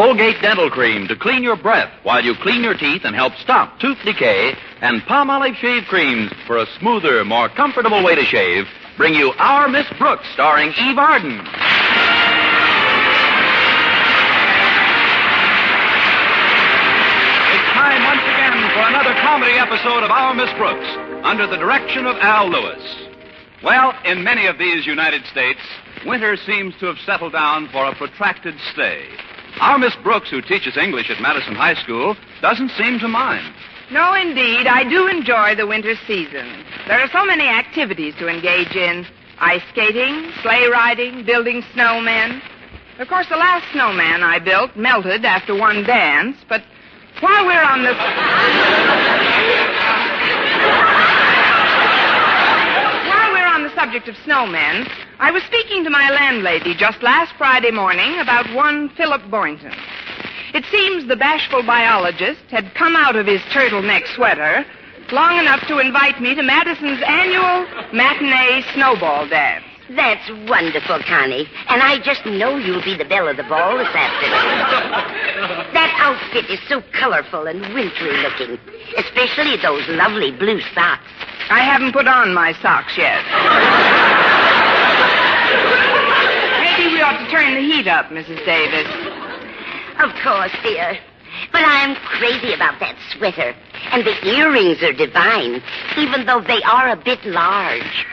Colgate Dental Cream to clean your breath while you clean your teeth and help stop tooth decay, and Palmolive Shave Creams for a smoother, more comfortable way to shave, bring you Our Miss Brooks, starring Eve Arden. It's time once again for another comedy episode of Our Miss Brooks, under the direction of Al Lewis. Well, in many of these United States, winter seems to have settled down for a protracted stay. Our Miss Brooks, who teaches English at Madison High School, doesn't seem to mind. No, indeed. I do enjoy the winter season. There are so many activities to engage in. Ice skating, sleigh riding, building snowmen. Of course, the last snowman I built melted after one dance, but while we're on the... While we're on the subject of snowmen, I was speaking to my landlady just last Friday morning about one Philip Boynton. It seems the bashful biologist had come out of his turtleneck sweater long enough to invite me to Madison's annual matinee snowball dance. That's wonderful, Connie. And I just know you'll be the belle of the ball this afternoon. That outfit is so colorful and wintry looking, especially those lovely blue socks. I haven't put on my socks yet. Maybe we ought to turn the heat up, Mrs. Davis. Of course, dear. But I'm crazy about that sweater. And the earrings are divine, even though they are a bit large.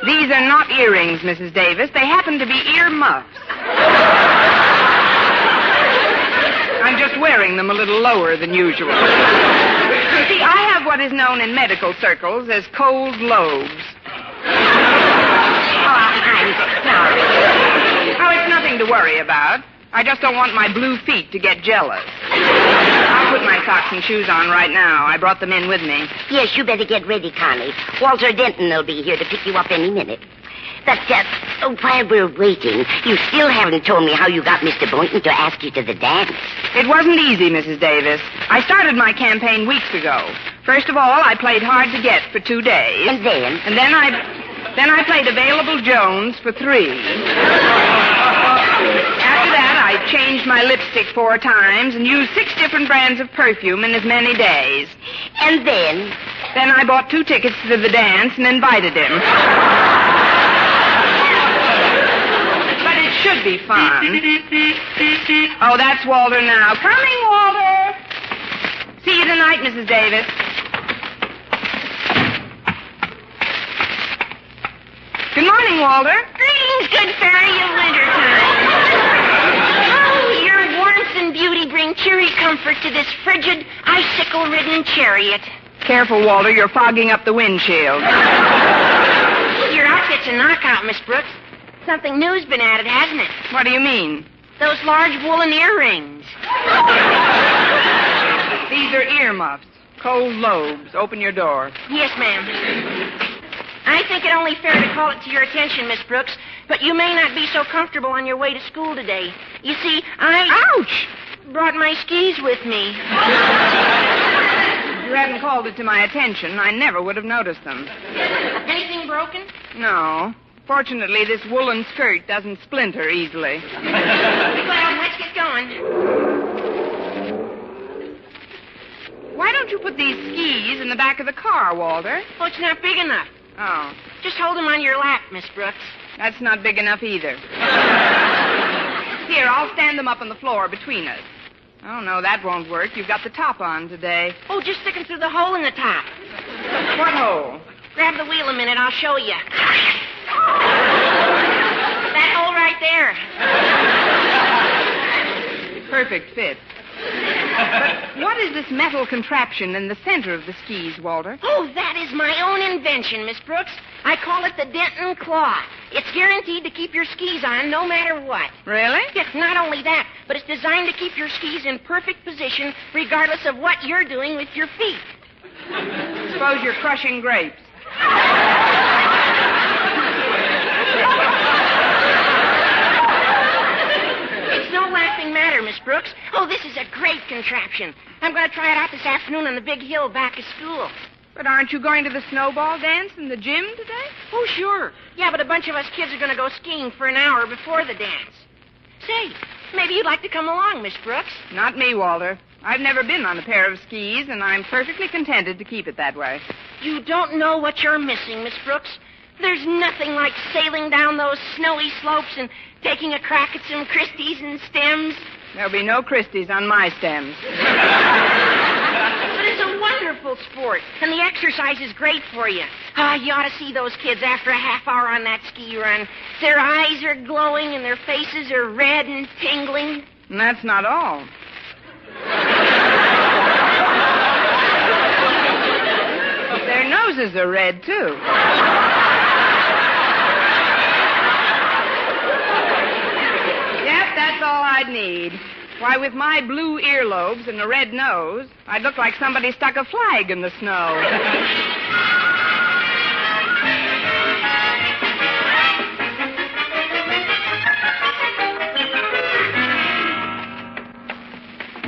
These are not earrings, Mrs. Davis. They happen to be ear muffs. I'm just wearing them a little lower than usual. You see, I have what is known in medical circles as cold lobes. I'm sorry. Oh, it's nothing to worry about. I just don't want my blue feet to get jealous. I'll put my socks and shoes on right now. I brought them in with me. Yes, you better get ready, Connie. Walter Denton will be here to pick you up any minute. But, while we're waiting, you still haven't told me how you got Mr. Boynton to ask you to the dance. It wasn't easy, Mrs. Davis. I started my campaign weeks ago. First of all, I played hard to get for 2 days. And then? And then I played Available Jones for 3. After that, I changed my lipstick 4 times and used 6 different brands of perfume in as many days. And then? Then I bought 2 tickets to the dance and invited him. But it should be fun. Oh, that's Walter now. Coming, Walter. See you tonight, Mrs. Davis. Good morning, Walter. Greetings, good fairy of wintertime. Oh, your warmth and beauty bring cheery comfort to this frigid, icicle-ridden chariot. Careful, Walter. You're fogging up the windshield. Your outfit's a knockout, Miss Brooks. Something new's been added, hasn't it? What do you mean? Those large woolen earrings. These are earmuffs. Cold lobes. Open your door. Yes, ma'am. I think it only fair to call it to your attention, Miss Brooks, but you may not be so comfortable on your way to school today. You see, Ouch! Brought my skis with me. If you hadn't called it to my attention, I never would have noticed them. Anything broken? No. Fortunately, this woolen skirt doesn't splinter easily. Well, let's get going. Why don't you put these skis in the back of the car, Walter? Oh, it's not big enough. Oh, Just hold them on your lap, Miss Brooks. that's not big enough either. Here, I'll stand them up on the floor between us. Oh, no, that won't work. You've got the top on today. Oh, just stick them through the hole in the top. What hole? Grab the wheel a minute, I'll show you. That hole right there. Perfect fit. But what is this metal contraption in the center of the skis, Walter? Oh, that is my own invention, Miss Brooks. I call it the Denton Claw. It's guaranteed to keep your skis on no matter what. Really? It's not only that, but it's designed to keep your skis in perfect position regardless of what you're doing with your feet. Suppose you're crushing grapes. It's no laughing matter, Miss Brooks. Oh, this is a great contraption. I'm going to try it out this afternoon on the big hill back at school. But aren't you going to the snowball dance in the gym today? Oh, sure. Yeah, but a bunch of us kids are going to go skiing for an hour before the dance. Say, Maybe you'd like to come along, Miss Brooks. Not me, Walter. I've never been on a pair of skis, and I'm perfectly contented to keep it that way. You don't know what you're missing, Miss Brooks. There's nothing like sailing down those snowy slopes and taking a crack at some Christies and stems. There'll be no Christies on my stems. But it's a wonderful sport, and the exercise is great for you. You ought to see those kids after a half hour on that ski run. Their eyes are glowing and their faces are red and tingling. And that's not all. Their noses are red, too. Yep, that's all I'd need. Why, with my blue earlobes and a red nose, I'd look like somebody stuck a flag in the snow.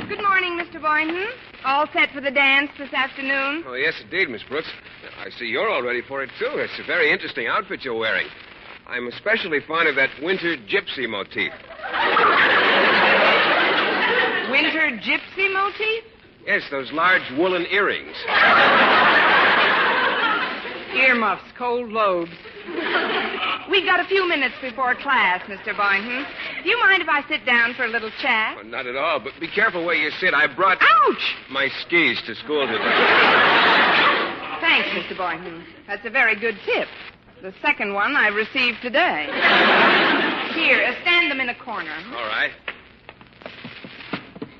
Good morning, Mr. Boynton. All set for the dance this afternoon? Oh, yes, indeed, Miss Brooks. I see you're all ready for it, too. It's a very interesting outfit you're wearing. I'm especially fond of that winter gypsy motif. Winter gypsy motif? Yes, those large woolen earrings. Earmuffs, cold lobes. We've got a few minutes before class, Mr. Boynton. Do you mind if I sit down for a little chat? Oh, not at all, but be careful where you sit. I brought... Ouch! My skis to school today. Thanks, Mr. Boynton. That's a very good tip. The second one I received today. Here, stand them in a corner. All right.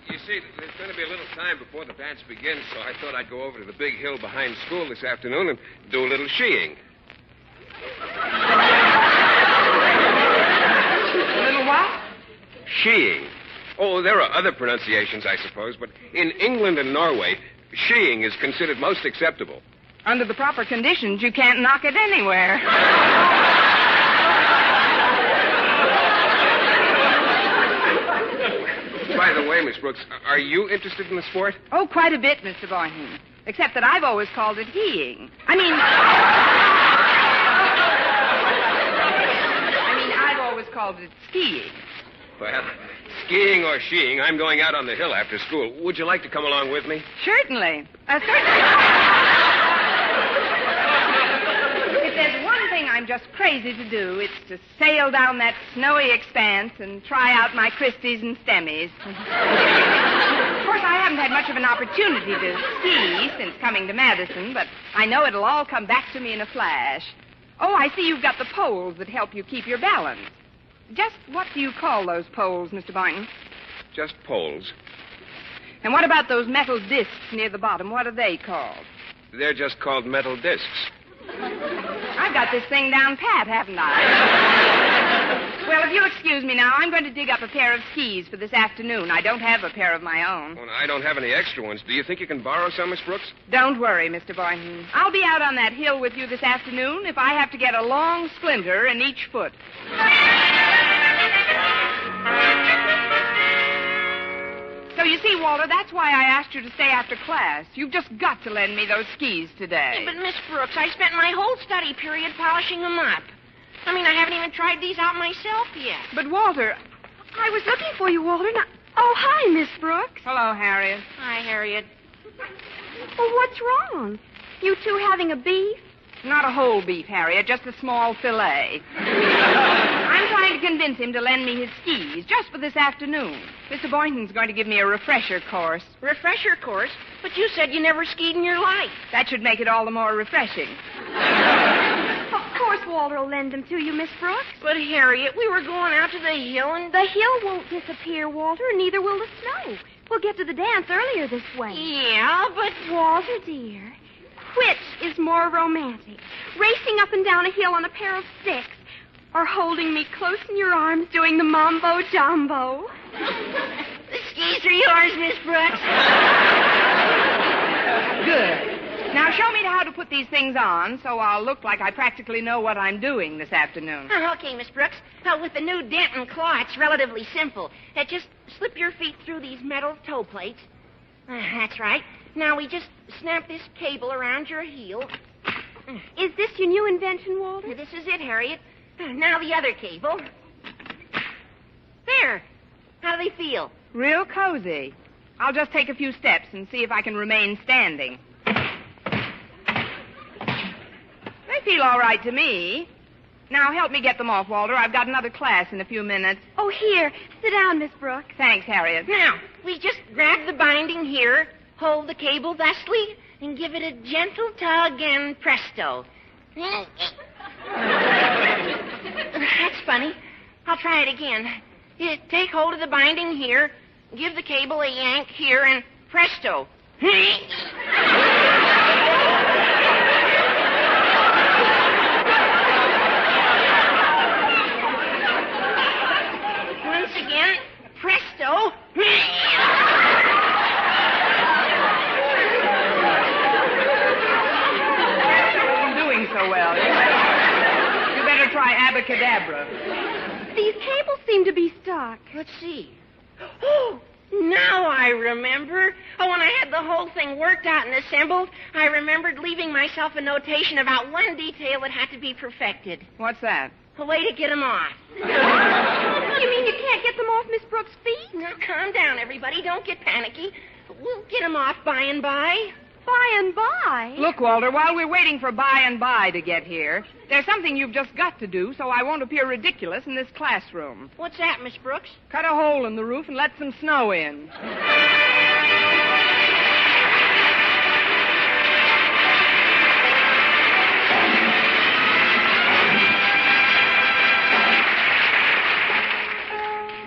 You see, there's going to be a little time before the dance begins, so I thought I'd go over to the big hill behind school this afternoon and do a little skiing. A little what? Skiing. Oh, there are other pronunciations, I suppose, but in England and Norway, skiing is considered most acceptable. Under the proper conditions, you can't knock it anywhere. By the way, Miss Brooks, are you interested in the sport? Oh, quite a bit, Mr. Boynton. Except that I've always called it heeing. I've always called it skiing. Well, skiing or skiing, I'm going out on the hill after school. Would you like to come along with me? Certainly. Certainly. If there's one thing I'm just crazy to do, it's to sail down that snowy expanse and try out my Christies and Stemmies. Of course, I haven't had much of an opportunity to ski since coming to Madison, but I know it'll all come back to me in a flash. Oh, I see you've got the poles that help you keep your balance. Just what do you call those poles, Mr. Boynton? Just poles. And what about those metal discs near the bottom? What are they called? They're just called metal discs. I've got this thing down pat, haven't I? Well, if you'll excuse me now, I'm going to dig up a pair of skis for this afternoon. I don't have a pair of my own. Well, I don't have any extra ones. Do you think you can borrow some, Miss Brooks? Don't worry, Mr. Boynton. I'll be out on that hill with you this afternoon if I have to get a long splinter in each foot. So you see, Walter, that's why I asked you to stay after class. You've just got to lend me those skis today. Yeah, but, Miss Brooks, I spent my whole study period polishing them up. I haven't even tried these out myself yet. But, Walter... I was looking for you, Walter. Now... Oh, hi, Miss Brooks. Hello, Harriet. Hi, Harriet. Well, what's wrong? You two having a beef? Not a whole beef, Harriet, just a small fillet. I'm trying to convince him to lend me his skis just for this afternoon. Mr. Boynton's going to give me a refresher course. Refresher course? But you said you never skied in your life. That should make it all the more refreshing. Of course Walter will lend them to you, Miss Brooks. But, Harriet, we were going out to the hill and... The hill won't disappear, Walter, and neither will the snow. We'll get to the dance earlier this way. Yeah, but... Walter, dear, which is more romantic? Racing up and down a hill on a pair of sticks, or holding me close in your arms doing the mambo-jumbo? The skis are yours, Miss Brooks. Good. Now show me how to put these things on so I'll look like I practically know what I'm doing this afternoon. Okay, Miss Brooks. With the new dent and claw, it's relatively simple. Just slip your feet through these metal toe plates. That's right. Now we just snap this cable around your heel. Is this your new invention, Walter? This is it, Harriet. Now the other cable. There. How do they feel? Real cozy. I'll just take a few steps and see if I can remain standing. They feel all right to me. Now, help me get them off, Walter. I've got another class in a few minutes. Oh, here. Sit down, Miss Brooks. Thanks, Harriet. Now, we just grab the binding here, hold the cable thusly, and give it a gentle tug, and presto. That's funny. I'll try it again. You take hold of the binding here, give the cable a yank here, and presto. Once again, presto. So well. You better try abacadabra. These cables seem to be stuck. Let's see. Oh, now I remember. Oh, when I had the whole thing worked out and assembled, I remembered leaving myself a notation about one detail that had to be perfected. What's that? A way to get them off. You mean you can't get them off Miss Brooks' feet? Now, calm down, everybody. Don't get panicky. We'll get them off by and by. By and by? Look, Walter, while we're waiting for by and by to get here, there's something you've just got to do so I won't appear ridiculous in this classroom. What's that, Miss Brooks? Cut a hole in the roof and let some snow in.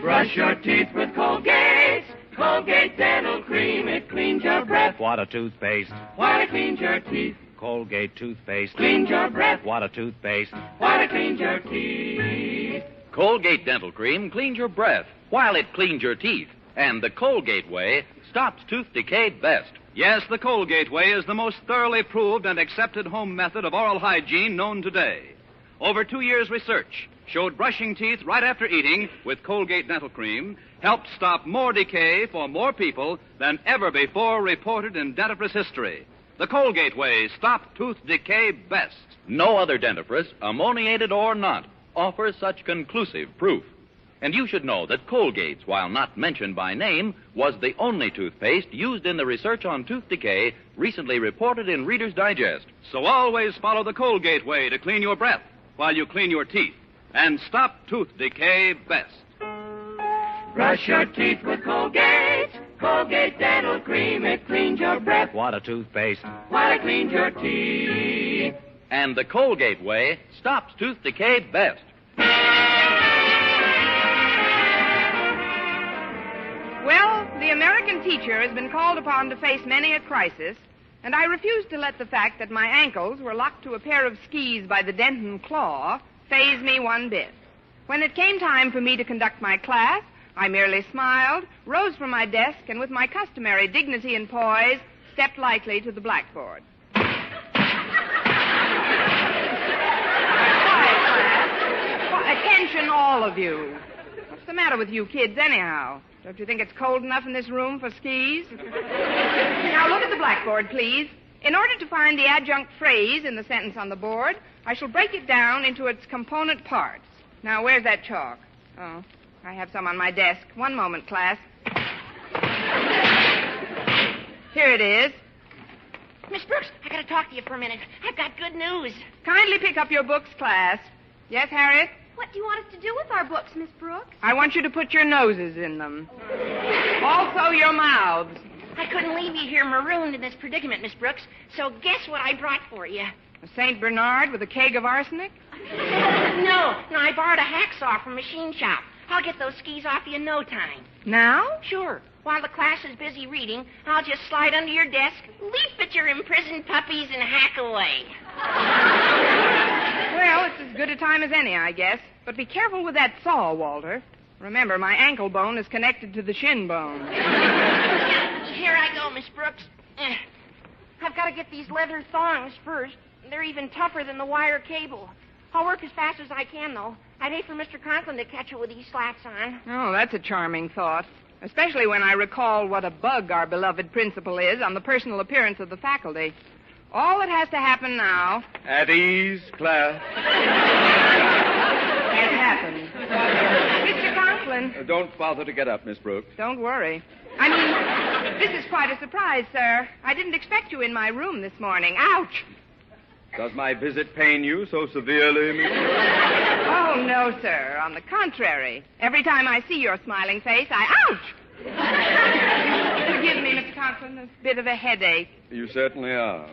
Brush your teeth with Colgate. Colgate Dental Cream, it cleans your breath. What a toothpaste. While it cleans your teeth. Colgate toothpaste. Cleans your breath. What a toothpaste. While it cleans your teeth. Colgate Dental Cream cleans your breath while it cleans your teeth. And the Colgate way stops tooth decay best. Yes, the Colgate way is the most thoroughly proved and accepted home method of oral hygiene known today. Over 2 years' research showed brushing teeth right after eating with Colgate Dental Cream helped stop more decay for more people than ever before reported in dentifrice history. The Colgate way stops tooth decay best. No other dentifrice, ammoniated or not, offers such conclusive proof. And you should know that Colgate's, while not mentioned by name, was the only toothpaste used in the research on tooth decay recently reported in Reader's Digest. So always follow the Colgate way to clean your breath while you clean your teeth and stop tooth decay best. Brush your teeth with Colgate. Colgate Dental Cream, it cleans your breath. What a toothpaste. While it cleans your teeth. And the Colgate way stops tooth decay best. Well, the American teacher has been called upon to face many a crisis, and I refused to let the fact that my ankles were locked to a pair of skis by the Denton claw faze me one bit. When it came time for me to conduct my class, I merely smiled, rose from my desk, and with my customary dignity and poise, stepped lightly to the blackboard. Quiet, class. Attention, all of you. What's the matter with you kids, anyhow? Don't you think it's cold enough in this room for skis? Now, look at the blackboard, please. In order to find the adjunct phrase in the sentence on the board, I shall break it down into its component parts. Now, where's that chalk? Oh, I have some on my desk. One moment, class. Here it is. Miss Brooks, I gotta talk to you for a minute. I've got good news. Kindly pick up your books, class. Yes, Harriet? What do you want us to do with our books, Miss Brooks? I want you to put your noses in them. Also your mouths. I couldn't leave you here marooned in this predicament, Miss Brooks, so guess what I brought for you? A St. Bernard with a keg of arsenic? No, I borrowed a hacksaw from a machine shop. I'll get those skis off you in no time. Now? Sure. While the class is busy reading, I'll just slide under your desk, leap at your imprisoned puppies, and hack away. Well, it's as good a time as any, I guess. But be careful with that saw, Walter. Remember, my ankle bone is connected to the shin bone. Here I go, Miss Brooks. I've got to get these leather thongs first. They're even tougher than the wire cable. I'll work as fast as I can, though. I'd hate for Mr. Conklin to catch it with these slacks on. Oh, that's a charming thought. Especially when I recall what a bug our beloved principal is on the personal appearance of the faculty. All that has to happen now... At ease, class. has happened. Mr. Conklin, Conklin. Don't bother to get up, Miss Brooks. Don't worry. I mean, this is quite a surprise, sir. I didn't expect you in my room this morning. Ouch! Does my visit pain you so severely, Miss Brooks? Oh, no, sir. On the contrary. Every time I see your smiling face, ouch! Forgive me, Mr. Conklin, a bit of a headache. You certainly are.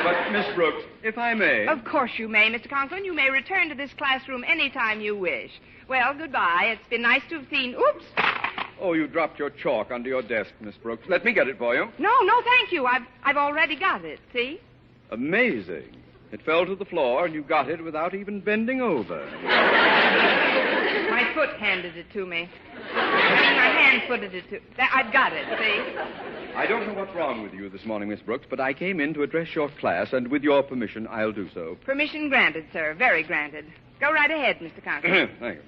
But, Miss Brooks, if I may... Of course you may, Mr. Conklin. You may return to this classroom any time you wish. Well, goodbye. It's been nice to have seen... Oops! Oh, you dropped your chalk under your desk, Miss Brooks. Let me get it for you. No, thank you. I've already got it, see? Amazing. It fell to the floor, and you got it without even bending over. My foot handed it to me. My hand footed it to... I've got it, see? I don't know what's wrong with you this morning, Miss Brooks, but I came in to address your class, and with your permission, I'll do so. Permission granted, sir. Very granted. Go right ahead, Mr. Conklin. Thank you.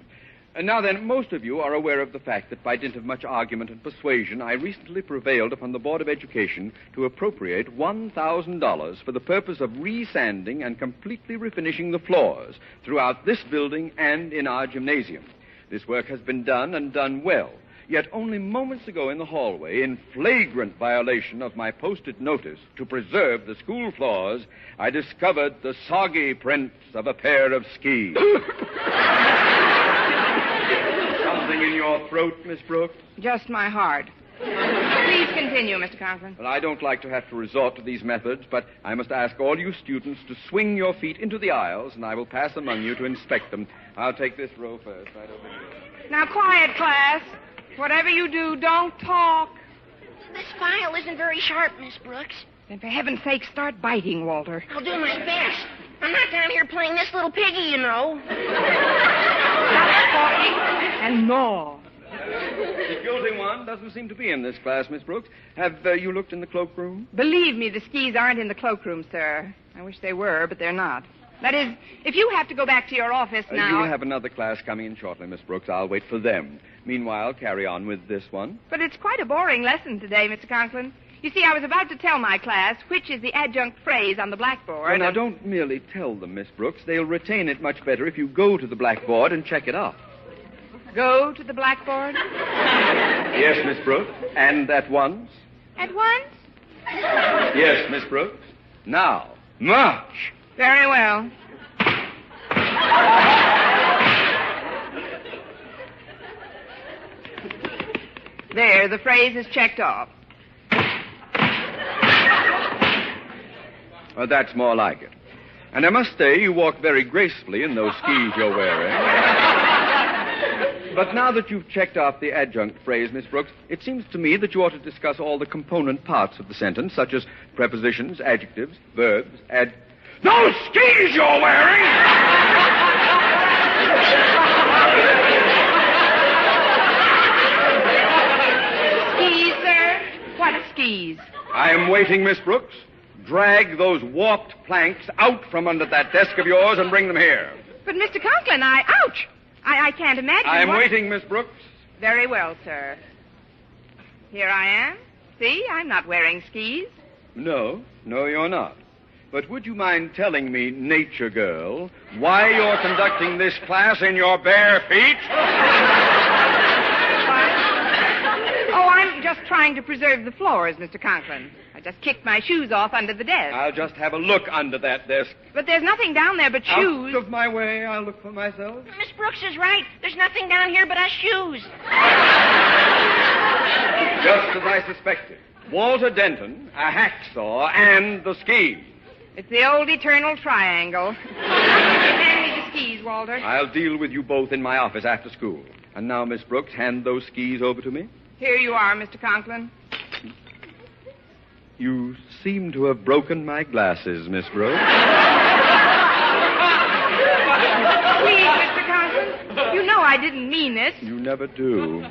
And now then, most of you are aware of the fact that by dint of much argument and persuasion, I recently prevailed upon the Board of Education to appropriate $1,000 for the purpose of resanding and completely refinishing the floors throughout this building and in our gymnasium. This work has been done and done well. Yet only moments ago in the hallway, in flagrant violation of my posted notice to preserve the school floors, I discovered the soggy prints of a pair of skis. Something in your throat, Miss Brooks? Just my heart. Please continue, Mr. Conklin. Well, I don't like to have to resort to these methods, but I must ask all you students to swing your feet into the aisles, and I will pass among you to inspect them. I'll take this row first, right over here. Now, quiet, class. Whatever you do, don't talk. This file isn't very sharp, Miss Brooks. Then for heaven's sake, start biting, Walter. I'll do my best. I'm not down here playing this little piggy, you know. Stop talking and gnaw. The guilty one doesn't seem to be in this class, Miss Brooks. Have you looked in the cloakroom? Believe me, the skis aren't in the cloakroom, sir. I wish they were, but they're not. That is, if you have to go back to your office now... You'll have another class coming in shortly, Miss Brooks. I'll wait for them. Meanwhile, carry on with this one. But it's quite a boring lesson today, Mr. Conklin. You see, I was about to tell my class which is the adjunct phrase on the blackboard. Well, now, don't merely tell them, Miss Brooks. They'll retain it much better if you go to the blackboard and check it off. Go to the blackboard? Yes, Miss Brooks. And at once. At once? Yes, Miss Brooks. Now, march. Very well. There, the phrase is checked off. Well, that's more like it. And I must say, you walk very gracefully in those skis you're wearing. But now that you've checked off the adjunct phrase, Miss Brooks, it seems to me that you ought to discuss all the component parts of the sentence, such as prepositions, adjectives, verbs, Those skis you're wearing! Skis, sir? What skis? I am waiting, Miss Brooks. Drag those warped planks out from under that desk of yours and bring them here. But, Mr. Conklin, ouch! I can't imagine I am waiting, Miss Brooks. Very well, sir. Here I am. See, I'm not wearing skis. No, you're not. But would you mind telling me, nature girl, why you're conducting this class in your bare feet? Oh, I'm just trying to preserve the floors, Mr. Conklin. I just kicked my shoes off under the desk. I'll just have a look under that desk. But there's nothing down there but shoes. Out of my way, I'll look for myself. Miss Brooks is right. There's nothing down here but us shoes. Just as I suspected. Walter Denton, a hacksaw, and the skis. It's the old eternal triangle. Hand me the skis, Walter. I'll deal with you both in my office after school. And now, Miss Brooks, hand those skis over to me. Here you are, Mr. Conklin. You seem to have broken my glasses, Miss Brooks. Please, Mr. Conklin. You know I didn't mean it. You never do.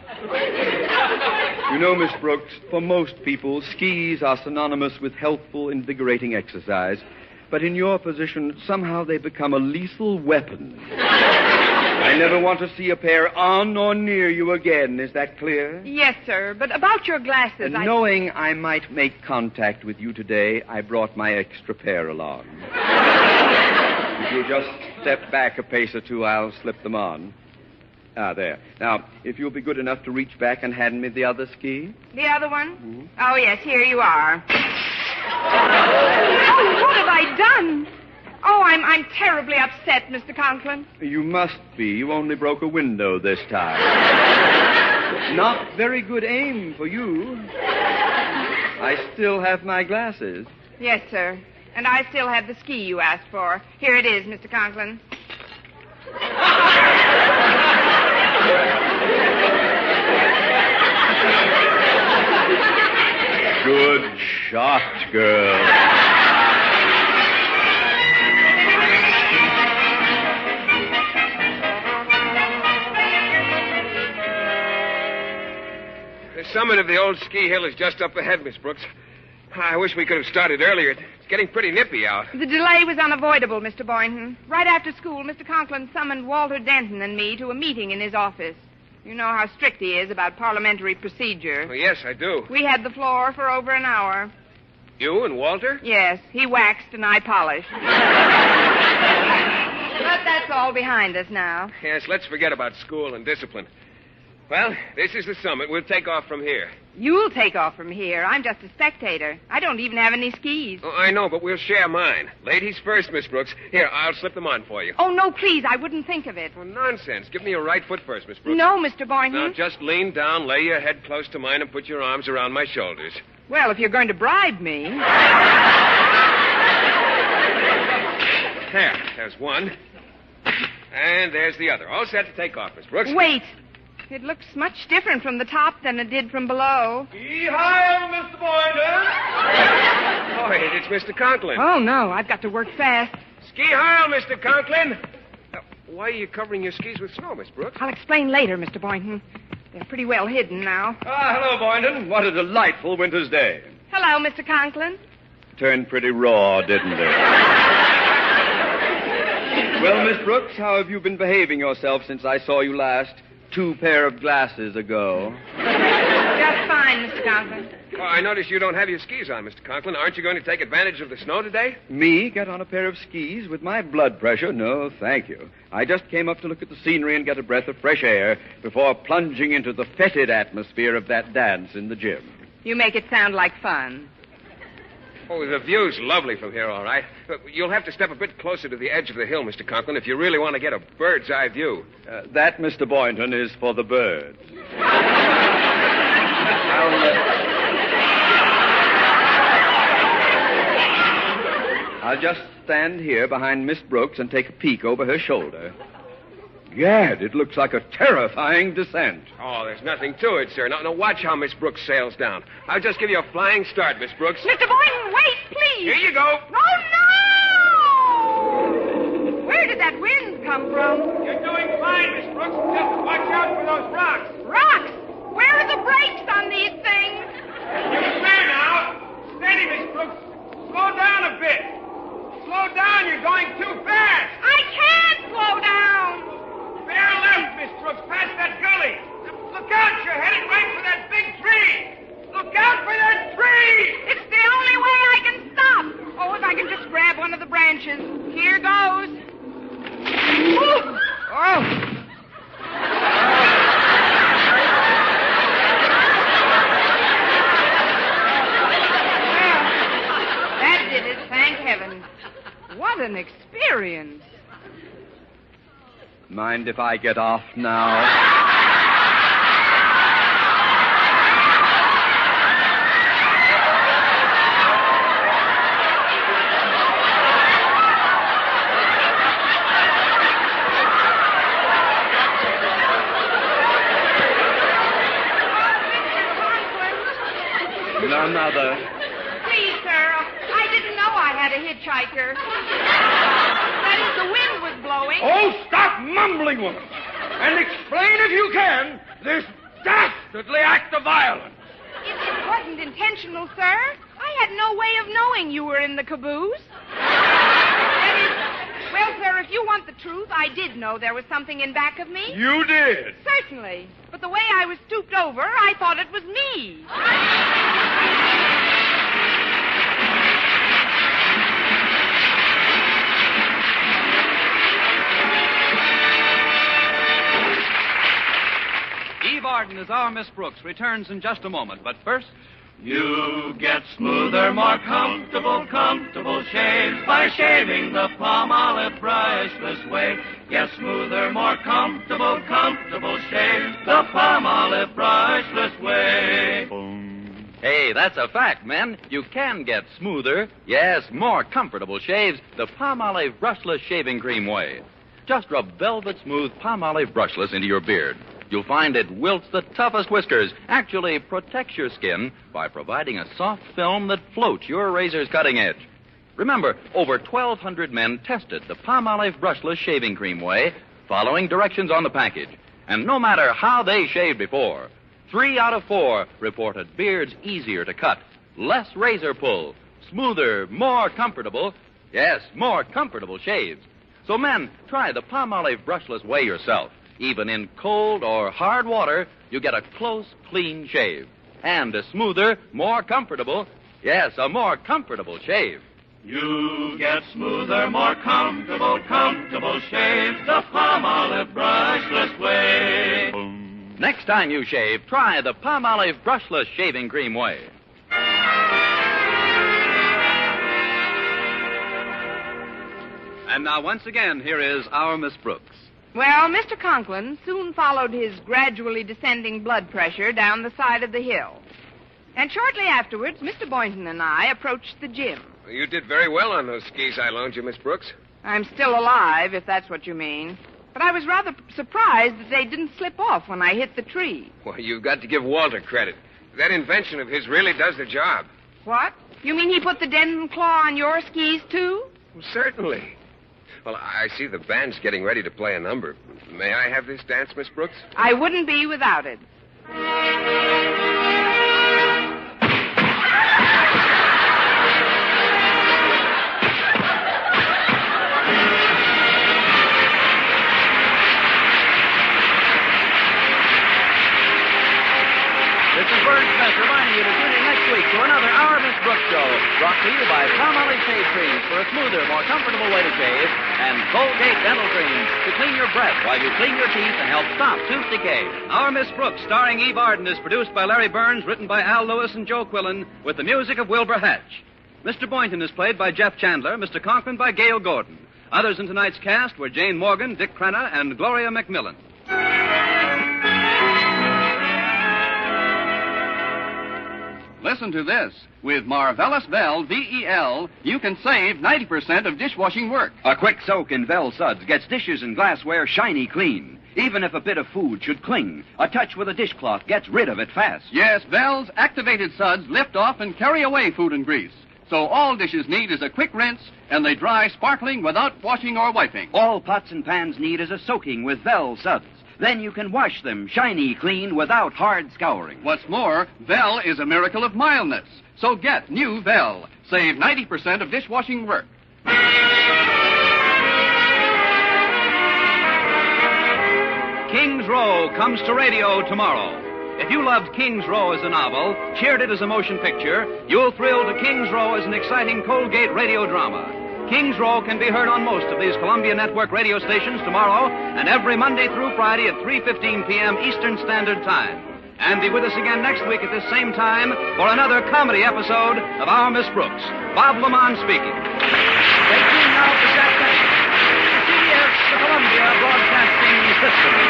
You know, Miss Brooks, for most people, skis are synonymous with healthful, invigorating exercise. But in your position, somehow they become a lethal weapon. I never want to see a pair on or near you again. Is that clear? Yes, sir. But about your glasses, And knowing I might make contact with you today, I brought my extra pair along. If you'll just step back a pace or two, I'll slip them on. Ah, there. Now, if you'll be good enough to reach back and hand me the other ski. The other one? Mm-hmm. Oh, yes, here you are. Oh, what have I done? Oh, I'm terribly upset, Mr. Conklin. You must be. You only broke a window this time. Not very good aim for you. I still have my glasses. Yes, sir. And I still have the ski you asked for. Here it is, Mr. Conklin. Good shot, girl. The summit of the old ski hill is just up ahead, Miss Brooks. I wish we could have started earlier. It's getting pretty nippy out. The delay was unavoidable, Mr. Boynton. Right after school, Mr. Conklin summoned Walter Denton and me to a meeting in his office. You know how strict he is about parliamentary procedure. Oh, yes, I do. We had the floor for over an hour. You and Walter? Yes, he waxed and I polished. But that's all behind us now. Yes, let's forget about school and discipline. Well, this is the summit. We'll take off from here. You'll take off from here. I'm just a spectator. I don't even have any skis. Oh, I know, but we'll share mine. Ladies first, Miss Brooks. Here, I'll slip them on for you. Oh, no, please. I wouldn't think of it. Oh, nonsense. Give me your right foot first, Miss Brooks. No, Mr. Boynton. Now, just lean down, lay your head close to mine, and put your arms around my shoulders. Well, if you're going to bribe me. There's one. And there's the other. All set to take off, Miss Brooks. Wait. It looks much different from the top than it did from below. Yee-hi, Mr. Boynton. Oh, it's Mr. Conklin. Oh, no. I've got to work fast. Ski-hi, Mr. Conklin. Why are you covering your skis with snow, Miss Brooks? I'll explain later, Mr. Boynton. They're pretty well hidden now. Hello, Boynton. What a delightful winter's day. Hello, Mr. Conklin. Turned pretty raw, didn't it? Well, Miss Brooks, how have you been behaving yourself since I saw you last 2 pair of glasses ago? Just fine, Mr. Conklin. Oh, I notice you don't have your skis on, Mr. Conklin. Aren't you going to take advantage of the snow today? Me get on a pair of skis with my blood pressure? No, thank you. I just came up to look at the scenery and get a breath of fresh air before plunging into the fetid atmosphere of that dance in the gym. You make it sound like fun. Oh, the view's lovely from here, all right. But you'll have to step a bit closer to the edge of the hill, Mr. Conklin, if you really want to get a bird's eye view. That, Mr. Boynton, is for the birds. I'll just stand here behind Miss Brooks and take a peek over her shoulder. Gad, it looks like a terrifying descent. Oh, there's nothing to it, sir. Now, watch how Miss Brooks sails down. I'll just give you a flying start, Miss Brooks. Mr. Boynton, wait, please. Here you go. Oh, no! Where did that wind come from? You're doing fine, Miss Brooks. Just watch out for those rocks. Rocks? Where are the brakes on these things? You're clear now. Steady, Miss Brooks. Slow down a bit. Slow down. You're going too fast. I can't slow down. Bear left, Miss Brooks, past that gully. Look out, you're headed right for that big tree. Look out for that tree! It's the only way I can stop. Oh, if I can just grab one of the branches. Here goes. Ooh. Oh. Well, that did it, thank heaven. What an experience. Mind if I get off now? None other. Please, sir, I didn't know I had a hitchhiker. That is, the wind was blowing. Oh, stop mumbling, woman. And explain, if you can, this dastardly act of violence. It wasn't intentional, sir. I had no way of knowing you were in the caboose. That is, well, sir, if you want the truth, I did know there was something in back of me. You did? Certainly. But the way I was stooped over, I thought it was me. Arden as our Miss Brooks returns in just a moment. But first... You get smoother, more comfortable shaves by shaving the Palmolive brushless way. Get smoother, more comfortable shaves the Palmolive brushless way. Hey, that's a fact, men. You can get smoother, yes, more comfortable shaves the Palmolive brushless shaving cream way. Just rub velvet smooth Palmolive brushless into your beard. You'll find it wilts the toughest whiskers, actually protects your skin by providing a soft film that floats your razor's cutting edge. Remember, over 1,200 men tested the Palmolive brushless shaving cream way, following directions on the package. And no matter how they shaved before, 3 out of 4 reported beards easier to cut, less razor pull, smoother, more comfortable shaves. So men, try the Palmolive brushless way yourself. Even in cold or hard water, you get a close, clean shave. And a smoother, more comfortable shave. You get smoother, more comfortable shaves the Palmolive brushless way. Next time you shave, try the Palmolive brushless shaving cream way. And now, once again, here is our Miss Brooks. Well, Mr. Conklin soon followed his gradually descending blood pressure down the side of the hill. And shortly afterwards, Mr. Boynton and I approached the gym. You did very well on those skis I loaned you, Miss Brooks. I'm still alive, if that's what you mean. But I was rather surprised that they didn't slip off when I hit the tree. Well, you've got to give Walter credit. That invention of his really does the job. What? You mean he put the dent and claw on your skis, too? Well, certainly. Well, I see the band's getting ready to play a number. May I have this dance, Miss Brooks? I wouldn't be without it. This is Vern Smith reminding you to tune in next week to another Our Miss Brooks show, brought to you by Palmolive Shave Creams for a smoother, more comfortable way to shave, and Colgate Dental Creams to clean your breath while you clean your teeth and help stop tooth decay. Our Miss Brooks, starring Eve Arden, is produced by Larry Burns, written by Al Lewis and Joe Quillen, with the music of Wilbur Hatch. Mr. Boynton is played by Jeff Chandler, Mr. Conklin by Gale Gordon. Others in tonight's cast were Jane Morgan, Dick Crenna, and Gloria McMillan. Listen to this. With Marvelous Vel, V-E-L, you can save 90% of dishwashing work. A quick soak in Vel suds gets dishes and glassware shiny clean. Even if a bit of food should cling, a touch with a dishcloth gets rid of it fast. Yes, Vel's activated suds lift off and carry away food and grease. So all dishes need is a quick rinse, and they dry sparkling without washing or wiping. All pots and pans need is a soaking with Vel suds. Then you can wash them shiny clean without hard scouring. What's more, Vel is a miracle of mildness. So get new Vel. Save 90% of dishwashing work. King's Row comes to radio tomorrow. If you loved King's Row as a novel, cheered it as a motion picture, you'll thrill to King's Row as an exciting Colgate radio drama. King's Row can be heard on most of these Columbia Network radio stations tomorrow and every Monday through Friday at 3:15 p.m. Eastern Standard Time. And be with us again next week at this same time for another comedy episode of Our Miss Brooks. Bob Lamont speaking. Stay tuned now for Jack Benny. CBS, the Columbia Broadcasting System.